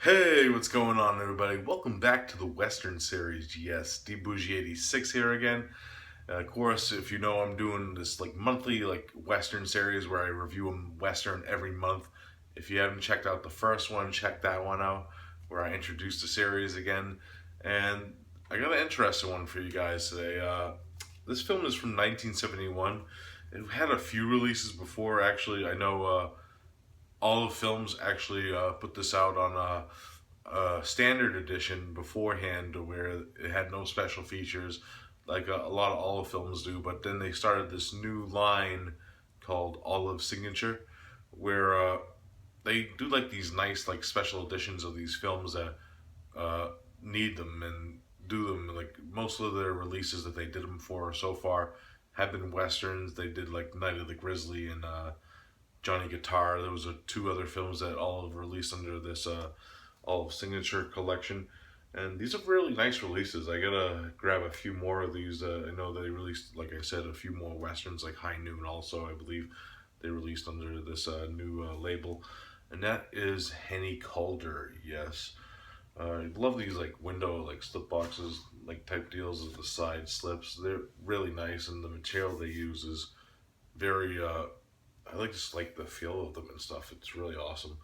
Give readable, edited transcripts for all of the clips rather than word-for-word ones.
Hey, what's going on, everybody? Welcome back to the Western series. Yes, D Bougie 86 here again. Of course, if you know, I'm doing this monthly Western series where I review a Western every month. If you haven't checked out the first one, check that one out where I introduced the series again. And I got an interesting one for you guys today. This film is from 1971. It had a few releases before. Actually, I know all the films actually put this out on a standard edition beforehand where it had no special features like a lot of Olive films do. But then they started this new line called Olive Signature where they do like these nice special editions of these films that uh, need them and do them. Like most of their releases that they did them for so far have been westerns. They did like Night of the Grizzly and Johnny Guitar. There was two other films that all have released under this all signature collection, and these are really nice releases. I gotta grab a few more of these. I know they released, like I said, a few more westerns like High Noon. Also, I believe they released under this new label, and that is Hannie Caulder. Yes. I love these window slip boxes type deals with the side slips. They're really nice, and the material they use is very I just like the feel of them and stuff. It's really awesome.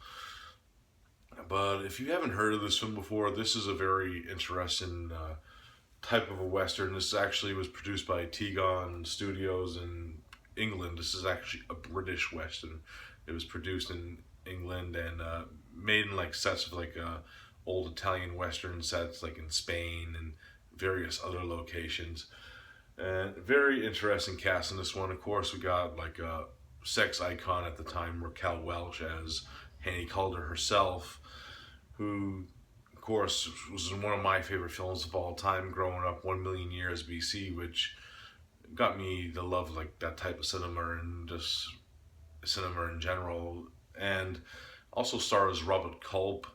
But if you haven't heard of this film before, this is a very interesting type of a western. This actually was produced by Tegon Studios in England. This is actually a British western. It was produced in England and made in sets of old Italian western sets, like in Spain and various other locations. And very interesting cast in this one. Of course, we got a sex icon at the time, Raquel Welch, as Hannie Caulder herself, who, of course, was one of my favorite films of all time growing up, 1 million years BC, which got me to love that type of cinema and just cinema in general. And also stars Robert Culp,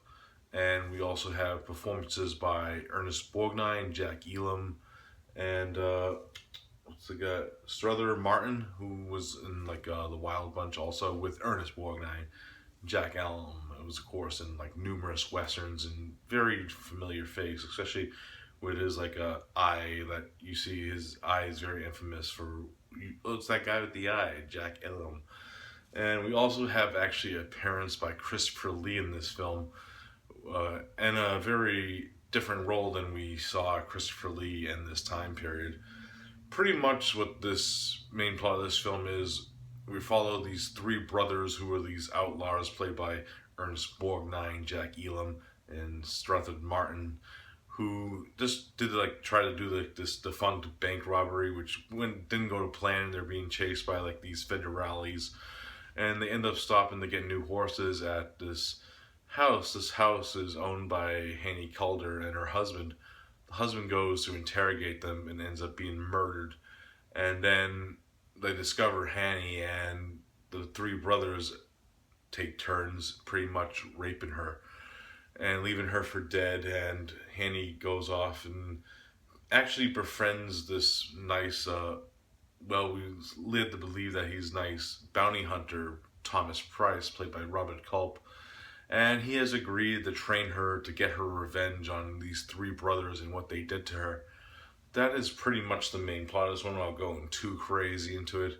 and we also have performances by Ernest Borgnine, Jack Elam, and what's the guy, Strother Martin, who was in the Wild Bunch, also with Ernest Borgnine, Jack Elam. It was of course in numerous westerns and very familiar face, especially with his eye that you see. His eye is very infamous for. Oh, it's that guy with the eye, Jack Elam. And we also have actually appearance by Christopher Lee in this film, and a very different role than we saw Christopher Lee in this time period. Pretty much what this main plot of this film is, we follow these three brothers who are these outlaws played by Ernest Borgnine, Jack Elam, and Strathard Martin, who just did try to do this defunct bank robbery, which didn't go to plan. They're being chased by these federales, and they end up stopping to get new horses at this house. This house is owned by Hannie Caulder and her husband. The husband goes to interrogate them and ends up being murdered. And then they discover Hannie, and the three brothers take turns pretty much raping her and leaving her for dead. And Hannie goes off and actually befriends this nice, well, we led to believe that he's nice bounty hunter, Thomas Price, played by Robert Culp. And he has agreed to train her to get her revenge on these three brothers and what they did to her. That is pretty much the main plot of this one without going too crazy into it.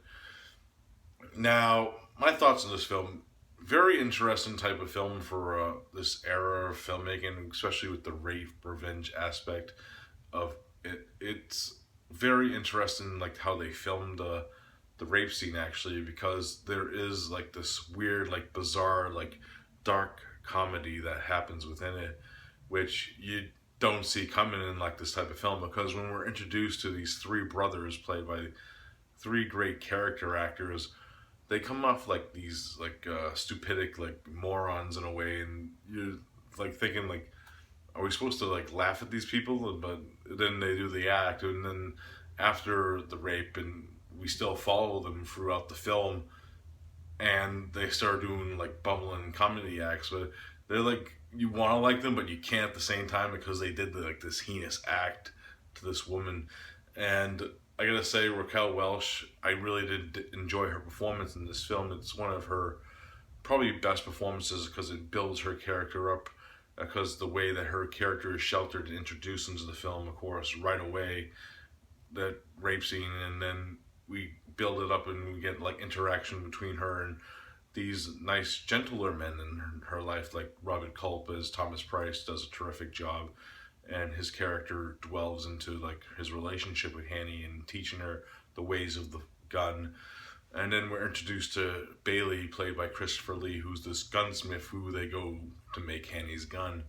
Now, my thoughts on this film. Very interesting type of film for this era of filmmaking, especially with the rape revenge aspect of it. It's very interesting, how they filmed the rape scene actually, because there is this weird, bizarre, dark comedy that happens within it, which you don't see coming in this type of film. Because when we're introduced to these three brothers played by three great character actors, they come off these stupidic morons in a way, and you're thinking are we supposed to laugh at these people? But then they do the act, and then after the rape, and we still follow them throughout the film, and they start doing bumbling comedy acts, but they're you want to like them, but you can't at the same time because they did this heinous act to this woman. And I gotta say, Raquel Welch, I really did enjoy her performance in this film. It's one of her probably best performances because it builds her character up because the way that her character is sheltered and introduced into the film, of course, right away, that rape scene, and then we build it up and we get like interaction between her and these nice, gentler men in her life, like Robert Culp as Thomas Price does a terrific job, and his character dwells into like his relationship with Hannie and teaching her the ways of the gun. And then we're introduced to Bailey, played by Christopher Lee, who's this gunsmith who they go to make Hannie's gun.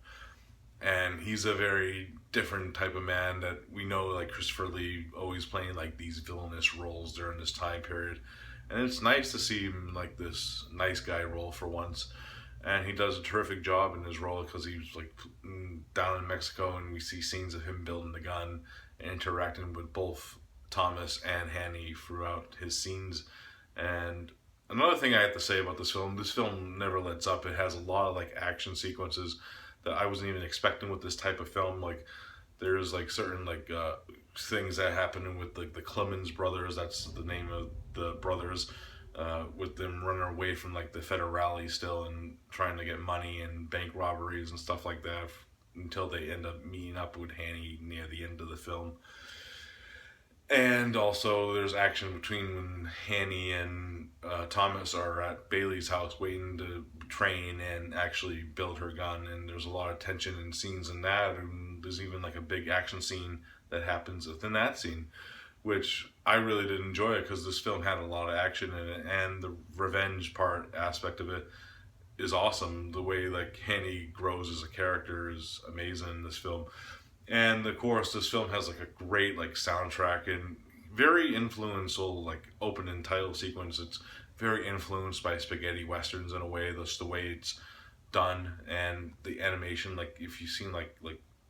And he's a very different type of man that we know, like Christopher Lee always playing like these villainous roles during this time period. And it's nice to see him like this nice guy role for once. And he does a terrific job in his role because he's like down in Mexico, and we see scenes of him building the gun and interacting with both Thomas and Hannie throughout his scenes. And another thing I have to say about this film never lets up. It has a lot of like action sequences that I wasn't even expecting with this type of film. Like there's like certain like things that happen with like the Clemens brothers. That's the name of the brothers. With them running away from like the federale still and trying to get money and bank robberies and stuff like that until they end up meeting up with Hannie near the end of the film. And also there's action between when Hannie and Thomas are at Bailey's house waiting to train and actually build her gun, and there's a lot of tension and scenes in that, and there's even like a big action scene that happens within that scene, which I really did enjoy it because this film had a lot of action in it, and the revenge part aspect of it is awesome. The way like Hannie grows as a character is amazing in this film. And of course this film has like a great like soundtrack and very influential like opening title sequence. It's very influenced by spaghetti westerns in a way, that's the way it's done, and the animation, like if you've seen like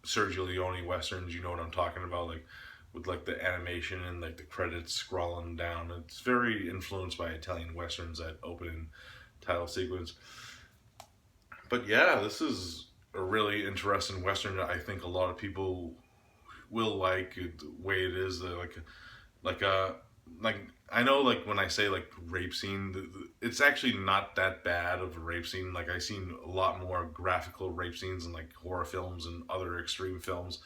Sergio Leone westerns, you know what I'm talking about, like with like the animation and like the credits scrolling down. It's very influenced by Italian westerns, that opening title sequence. But yeah, this is a really interesting western that I think a lot of people will like the way it is. Like uh like I know like when I say like rape scene, it's actually not that bad of a rape scene. Like I've seen a lot more graphical rape scenes in like horror films and other extreme films.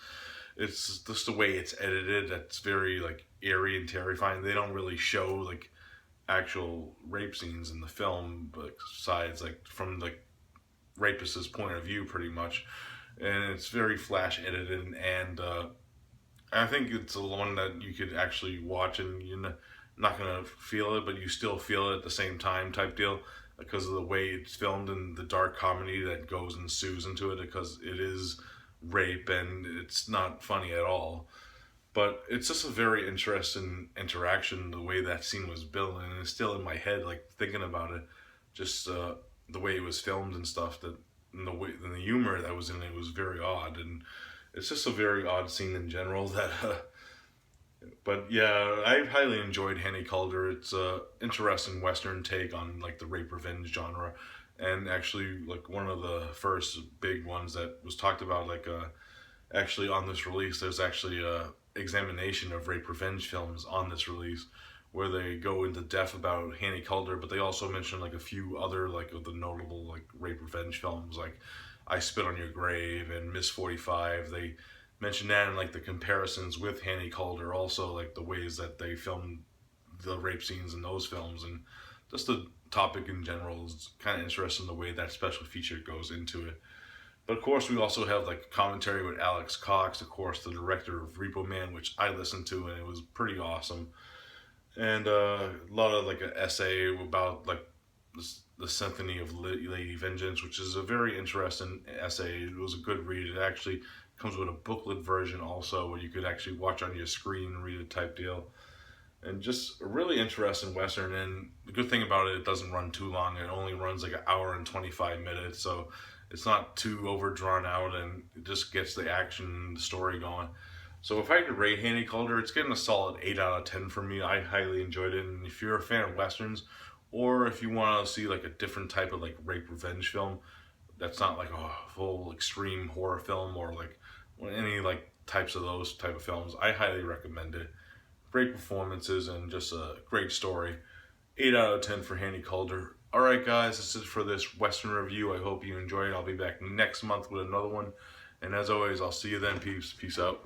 It's just the way it's edited that's very like eerie and terrifying. They don't really show like actual rape scenes in the film, but besides like from the rapist's point of view pretty much, and it's very flash edited, and I think it's the one that you could actually watch and you're not gonna feel it, but you still feel it at the same time type deal, because of the way it's filmed and the dark comedy that goes and ensues into it, because it is rape and it's not funny at all. But it's just a very interesting interaction, the way that scene was built, and it's still in my head, like thinking about it, just the way it was filmed and stuff, that and the humor that was in it was very odd, and it's just a very odd scene in general. That, but yeah, I highly enjoyed Hannie Caulder. It's a interesting western take on like the rape revenge genre, and actually like one of the first big ones that was talked about. Like actually on this release, there's actually a examination of rape revenge films on this release, where they go into depth about Hannie Caulder, but they also mention like a few other like of the notable like rape revenge films, like I Spit on Your Grave and Miss 45. They mention that, and like the comparisons with Hannie Caulder, also like the ways that they filmed the rape scenes in those films, and just the topic in general is kind of interesting, the way that special feature goes into it. But of course, we also have like commentary with Alex Cox, of course, the director of Repo Man, which I listened to, and it was pretty awesome. And a lot of like an essay about like the Symphony of Lady Vengeance, which is a very interesting essay. It was a good read. It actually comes with a booklet version also, where you could actually watch on your screen and read it type deal. And just a really interesting western. And the good thing about it, it doesn't run too long. It only runs like an hour and 25 minutes, so it's not too overdrawn out, and it just gets the action and the story going. So if I could rate Hannie Caulder, it's getting a solid 8 out of 10 for me. I highly enjoyed it. And if you're a fan of westerns, or if you want to see like a different type of like rape revenge film that's not like a full extreme horror film, or like any like types of those type of films, I highly recommend it. Great performances and just a great story. 8 out of 10 for Hannie Caulder. Alright guys, this is for this Western review. I hope you enjoyed it. I'll be back next month with another one. And as always, I'll see you then, peeps. Peace out.